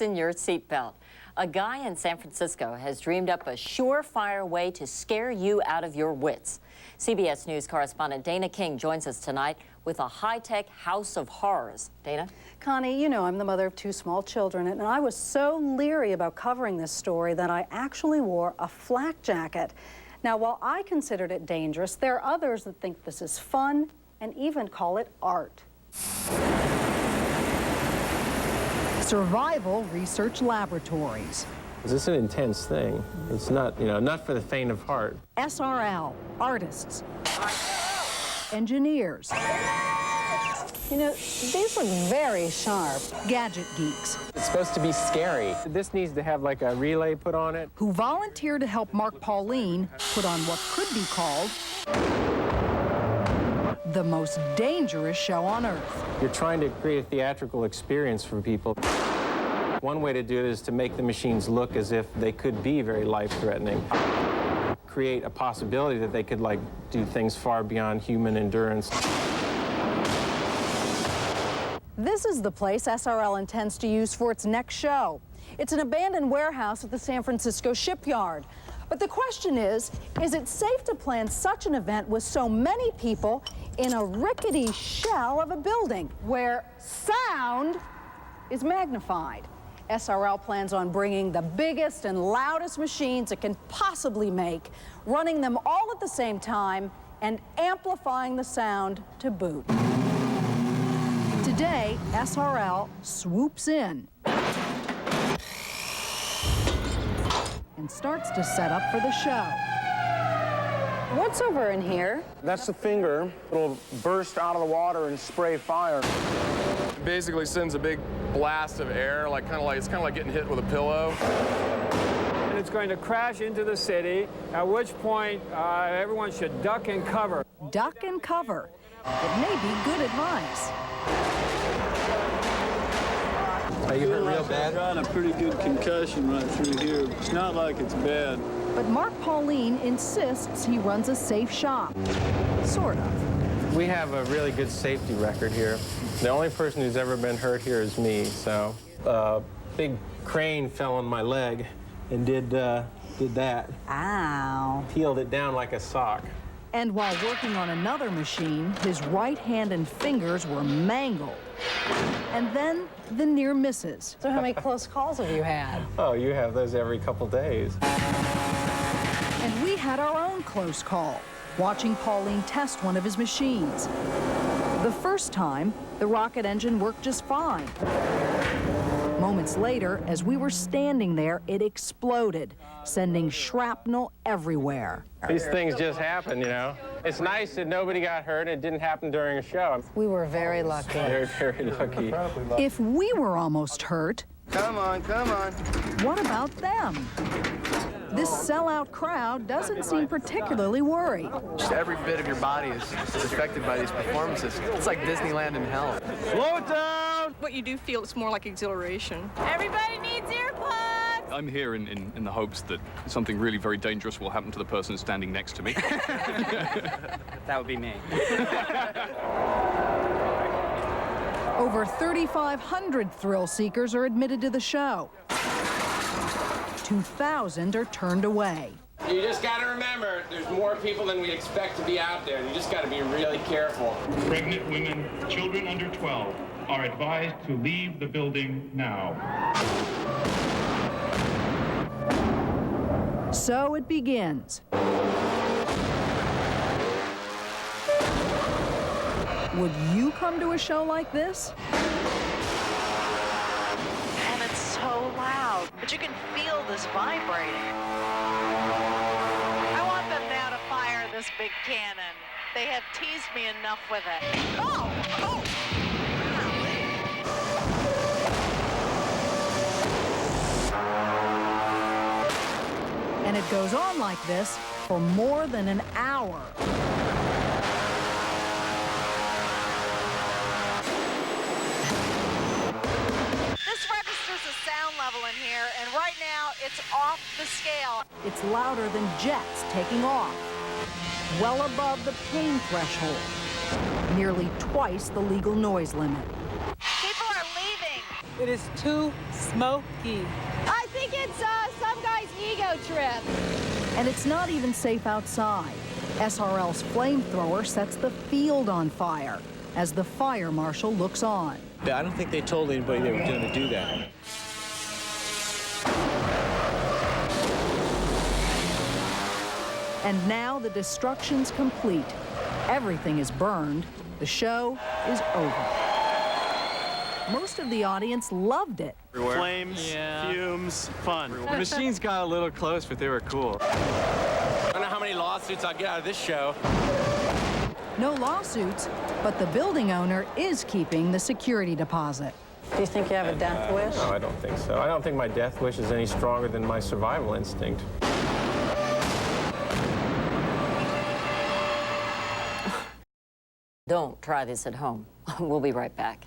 Fasten your seatbelt. A guy in San Francisco has dreamed up a surefire way to scare you out of your wits. CBS News correspondent Dana King joins us tonight with a high-tech house of horrors. Dana? Connie, you know I'm the mother of 2 small children, and I was so leery about covering this story that I actually wore a flak jacket. Now, while I considered it dangerous, there are others that think this is fun and even call it art. Survival Research Laboratories. This is an intense thing. It's not, not for the faint of heart. SRL, artists, engineers. You know, these look very sharp. Gadget geeks. It's supposed to be scary. This needs to have like a relay put on it. Who volunteered to help Mark Pauline put on what could be called the most dangerous show on Earth. You're trying to create a theatrical experience for people. One way to do it is to make the machines look as if they could be very life-threatening. Create a possibility that they could, do things far beyond human endurance. This is the place SRL intends to use for its next show. It's an abandoned warehouse at the San Francisco Shipyard. But the question is it safe to plan such an event with so many people in a rickety shell of a building where sound is magnified? SRL plans on bringing the biggest and loudest machines it can possibly make, running them all at the same time, and amplifying the sound to boot. Today, SRL swoops in and starts to set up for the show. What's over in here? That's the finger. It'll burst out of the water and spray fire. It basically sends a big blast of air, it's kind of like getting hit with a pillow. And it's going to crash into the city, at which point everyone should duck and cover. Duck and cover. It may be good advice. Are you hurt real bad? I got a pretty good concussion right through here. It's not like it's bad. But Mark Pauline insists he runs a safe shop. Sort of. We have a really good safety record here. The only person who's ever been hurt here is me, so a big crane fell on my leg and did that. Ow. Peeled it down like a sock. And while working on another machine, his right hand and fingers were mangled. And then the near misses. So how many close calls have you had? Oh, you have those every couple days. And we had our own close call, watching Pauline test one of his machines. The first time, the rocket engine worked just fine. Moments later, as we were standing there, it exploded, sending shrapnel everywhere. These things just happen, It's nice that nobody got hurt and it didn't happen during a show. We were very lucky. Very, very lucky. If we were almost hurt, Come on, come on. what about them? This sellout crowd doesn't seem particularly worried. Just every bit of your body is affected by these performances. It's like Disneyland in hell. Slow it down! What you do feel, it's more like exhilaration. Everybody needs earplugs! I'm here in the hopes that something really very dangerous will happen to the person standing next to me. That would be me. Over 3,500 thrill seekers are admitted to the show. 2,000 are turned away. You just got to remember, there's more people than we expect to be out there. You just got to be really careful. Pregnant women, children under 12 are advised to leave the building now. So it begins. Would you come to a show like this? And it's so loud, but you can feel this vibrating. I want them now to fire this big cannon. They have teased me enough with it. Oh! Oh! And it goes on like this for more than an hour. Level in here, and right now it's off the scale. It's louder than jets taking off, well above the pain threshold, nearly twice the legal noise limit. People are leaving. It is too smoky. I think it's some guy's ego trip. And it's not even safe outside. SRL's flamethrower sets the field on fire as the fire marshal looks on. I don't think they told anybody they were going to do that. And now the destruction's complete. Everything is burned. The show is over. Most of the audience loved it. Flames, fumes, fun. The machines got a little close, but they were cool. I don't know how many lawsuits I'll get out of this show. No lawsuits, but the building owner is keeping the security deposit. Do you think you have a death wish? No, I don't think so. I don't think my death wish is any stronger than my survival instinct. Don't try this at home. We'll be right back.